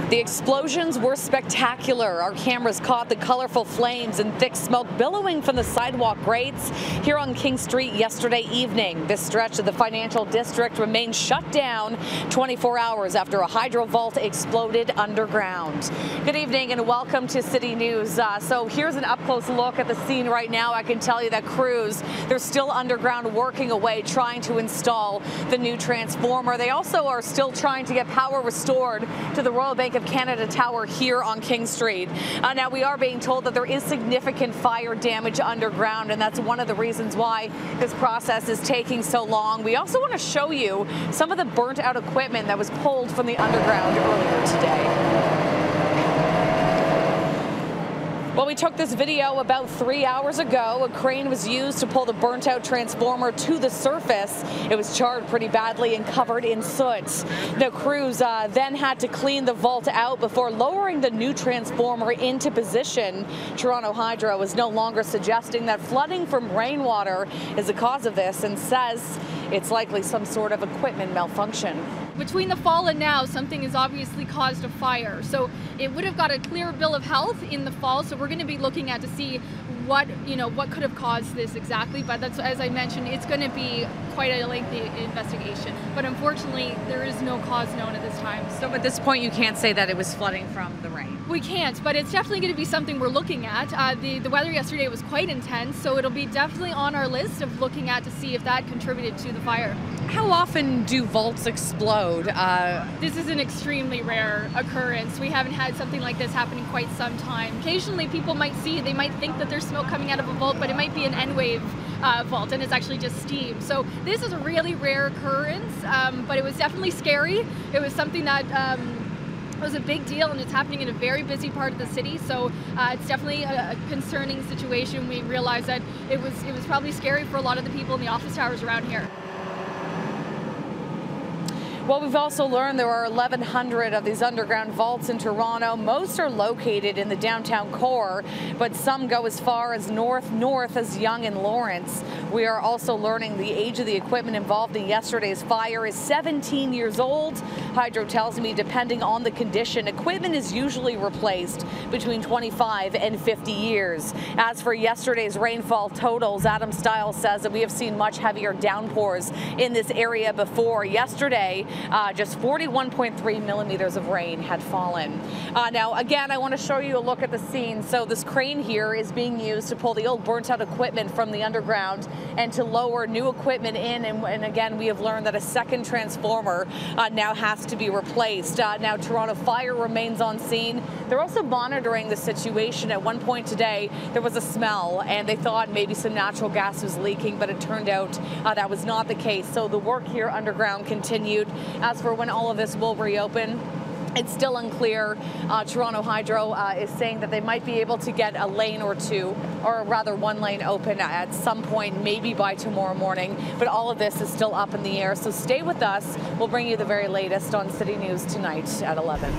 The explosions were spectacular. Our cameras caught the colorful flames and thick smoke billowing from the sidewalk grates here on King Street yesterday evening. This stretch of the financial district remained shut down 24 hours after a hydro vault exploded underground. Good evening and welcome to City News. So here's an up-close look at the scene right now. I can tell you that crews, they're still underground working away, trying to install the new transformer. They also are still trying to get power restored to the Royal Bank of Canada Tower here on King Street. Now we are being told that there is significant fire damage underground, and that's one of the reasons why this process is taking so long. We also want to show you some of the burnt out equipment that was pulled from the underground earlier today. Well, we took this video about 3 hours ago. A crane was used to pull the burnt out transformer to the surface. It was charred pretty badly and covered in soot. Now, crews then had to clean the vault out before lowering the new transformer into position. Toronto Hydro is no longer suggesting that flooding from rainwater is the cause of this and says it's likely some sort of equipment malfunction. Between the fall and now, something has obviously caused a fire. So it would have got a clear bill of health in the fall. So we're going to be looking at to see what could have caused this exactly. But that's, as I mentioned, it's going to be quite a lengthy investigation. But unfortunately, there is no cause known at this time. So at this point, you can't say that it was flooding from the rain. We can't, but it's definitely going to be something we're looking at. The weather yesterday was quite intense, so it'll be definitely on our list of looking at to see if that contributed to the fire. How often do vaults explode? This is an extremely rare occurrence. We haven't had something like this happen in quite some time. Occasionally people might think that there's smoke coming out of a vault, but it might be an N-wave vault, and it's actually just steam. So this is a really rare occurrence, but it was definitely scary. It was something that it was a big deal, and it's happening in a very busy part of the city, so it's definitely a concerning situation. We realized that it was probably scary for a lot of the people in the office towers around here. Well, we've also learned there are 1,100 of these underground vaults in Toronto. Most are located in the downtown core, but some go as far as north as Yonge and Lawrence. We are also learning the age of the equipment involved in yesterday's fire is 17 years old. Hydro tells me, depending on the condition, equipment is usually replaced between 25 and 50 years. As for yesterday's rainfall totals, Adam Stiles says that we have seen much heavier downpours in this area before. Yesterday, just 41.3 millimeters of rain had fallen. Now, again, I want to show you a look at the scene. So this crane here is being used to pull the old burnt out equipment from the underground and to lower new equipment in. And again, we have learned that a second transformer now has to be replaced. Now, Toronto Fire remains on scene. They're also monitoring the situation. At one point today, there was a smell, and they thought maybe some natural gas was leaking, but it turned out that was not the case. So the work here underground continued. As for when all of this will reopen, it's still unclear. Toronto Hydro is saying that they might be able to get a lane or two, or rather one lane open at some point, maybe by tomorrow morning. But all of this is still up in the air. So stay with us. We'll bring you the very latest on City News tonight at 11.